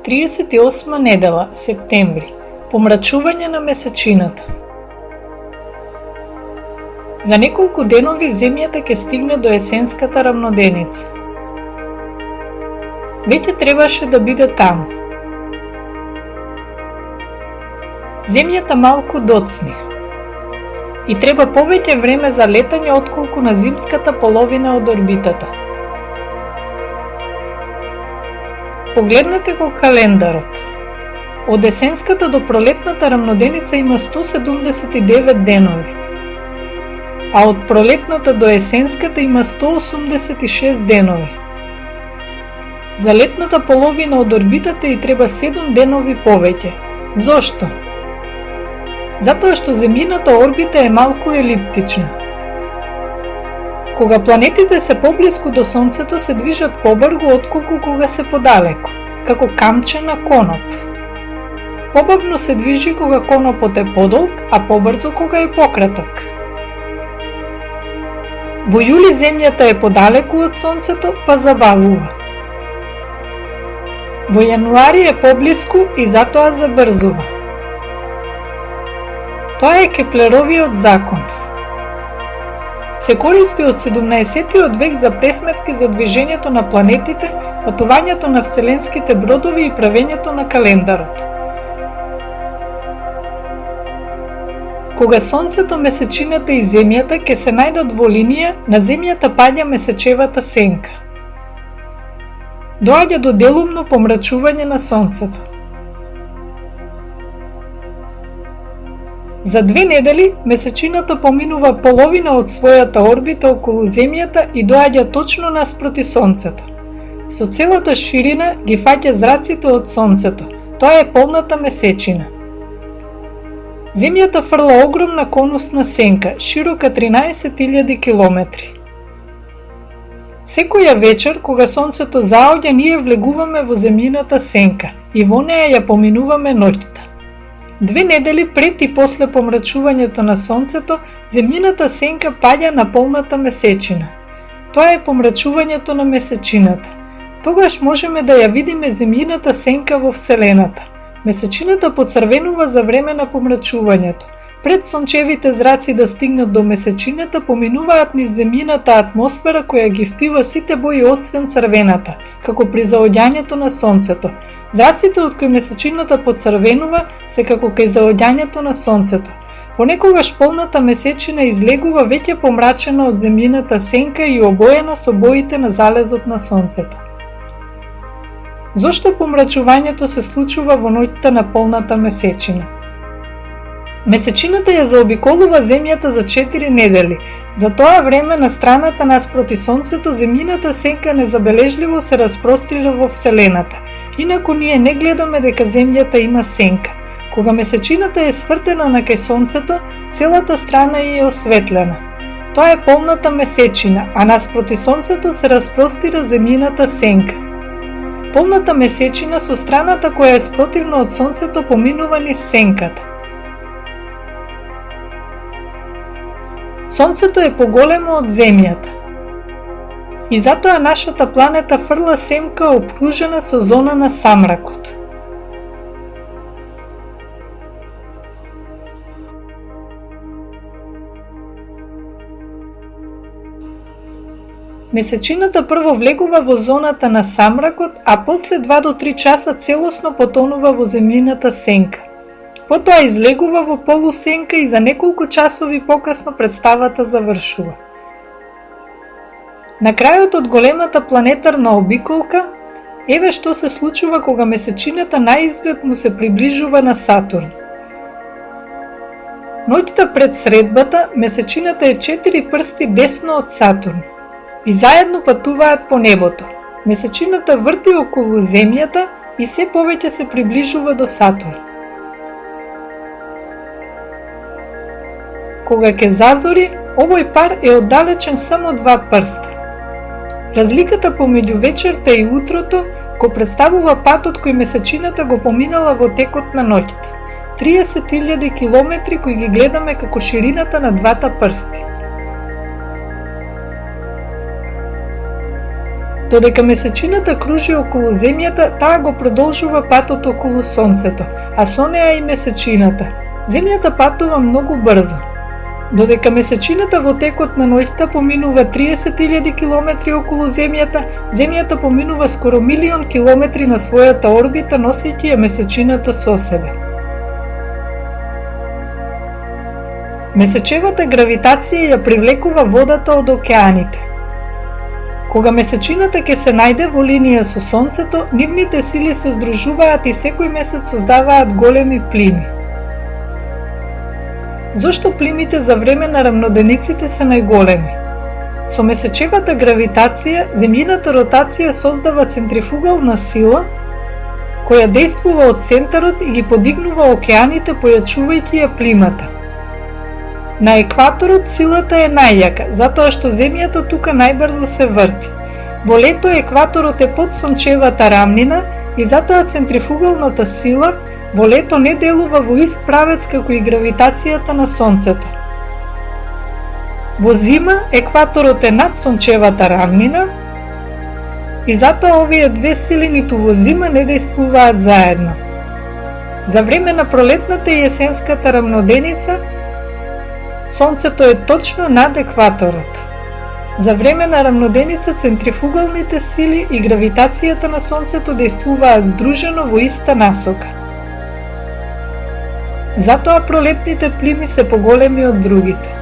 38 недела, септември. Помрачување на месечината. За неколку денови земјата ќе стигне до есенската рамноденица. Веќе требаше да биде таму. Земјата малку доцни и треба повеќе време за летање отколку на зимската половина од орбитата. Погледнете го календарот. Од есенската до пролетната рамноденица има 179 денови, а од пролетната до есенската има 186 денови. За летната половина од орбитата и треба 7 денови повеќе. Зошто? Затоа што земјината орбита е малку елиптична. Кога планетите се поблиску до Сонцето се движат побрзо отколку кога се подалеку, како камче на коноп. Побавно се движи кога конопот е подолг, а побрзо кога е пократок. Во јули земјата е подалеку од Сонцето, па забавува. Во јануари е поблиску и затоа забрзува. Тоа е Кеплеровиот закон. Се користи од 17-тиот век за пресметки за движењето на планетите, патувањето на вселенските бродови и правењето на календарот. Кога Сонцето, месечината и Земјата ќе се најдат во линија, на Земјата паѓа месечевата сенка. Доаѓа до делумно помрачување на Сонцето. За 2 недели месечината поминува половина од својата орбита околу Земјата и доаѓа точно наспроти Сонцето. Со целата ширина ги фаќа зраците од Сонцето. Тоа е полната месечина. Земјата фрла огромна конусна сенка, широка 13.000 километри. Секоја вечер, кога Сонцето заоѓа, ние влегуваме во земјината сенка и во неа ја поминуваме ноќта. 2 недели пред и после помрачувањето на Сонцето, земјината сенка паѓа на полната месечина. Тоа е помрачувањето на месечината. Тогаш можеме да ја видиме земјината сенка во Вселената. Месечината поцрвенува за време на помрачувањето. Пред сончевите зраци да стигнат до месечината, поминуваат низ земјината атмосфера која ги впива сите бои освен црвената, како при заоѓањето на Сонцето. Зраците од кои месечината поцрвенува се како кај заоѓањето на Сонцето. Понекогаш полната месечина излегува веќе помрачена од земјината сенка и обоена со боите на залезот на Сонцето. Зошто помрачувањето се случува во ноќта на полната месечина? Месечината ја заобиколува Земјата за 4 недели. За тоа време на страната наспроти Сонцето земјината сенка незабележливо се распростира во Вселената. Инаку ние не гледаме дека Земјата има сенка. Кога месечината е свртена на кај Сонцето, целата страна е осветлена. Тоа е полната месечина, а наспроти Сонцето се распростира земјината сенка. Полната месечина со страната која е спротивна од Сонцето поминува низ сенката. Сонцето е поголемо од Земјата. И затоа нашата планета фрла семка опружена со зона на самракот. Месечината прво влегува во зоната на самракот, а после 2 до 3 часа целосно потонува во земјината сенка. Потоа излегува во полусенка и за неколку часови покасно представата завршува. На крајот од големата планетарна обиколка, еве што се случува кога месечината наизглед му се приближува на Сатурн. Ноќта пред средбата, месечината е 4 прсти десно од Сатурн и заедно патуваат по небото. Месечината врти околу Земјата и се повеќе се приближува до Сатурн. Кога ќе зазори, овој пар е оддалечен само 2 прста. Разликата помеѓу вечерта и утрото го представува патот кој месечината го поминала во текот на ноќта. 30.000 километри кои ги гледаме како ширината на 2 прсти. Додека месечината кружи околу Земјата, таа го продолжува патот околу Сонцето, а со неа и месечината. Земјата патува многу брзо. Додека месечината во текот на ноќта поминува 30.000 километри околу Земјата, Земјата поминува скоро 1.000.000 километри на својата орбита, носејќи ја месечината со себе. Месечевата гравитација ја привлекува водата од океаните. Кога месечината ќе се најде во линија со Сонцето, нивните сили се здружуваат и секој месец создаваат големи плими. Зошто плимите за време на рамнодениците се најголеми? Со месечевата гравитација, земјината ротација создава центрифугална сила, која действува од центарот и ги подигнува океаните, појачувајќи ја плимата. На екваторот силата е најјака, затоа што Земјата тука најбрзо се врти. Во лето екваторот е под сончевата рамнина и затоа центрифугалната сила во лето не делува во ист правец како и гравитацијата на Сонцето. Во зима екваторот е над сончевата рамнина и затоа овие две сили ниту во зима не действуваат заедно. За време на пролетната и есенската рамноденица Сонцето е точно над екваторот. За време на рамноденица центрифугалните сили и гравитацијата на Сонцето действуваат здружено во иста насока. Затоа пролетните плими се поголеми од другите.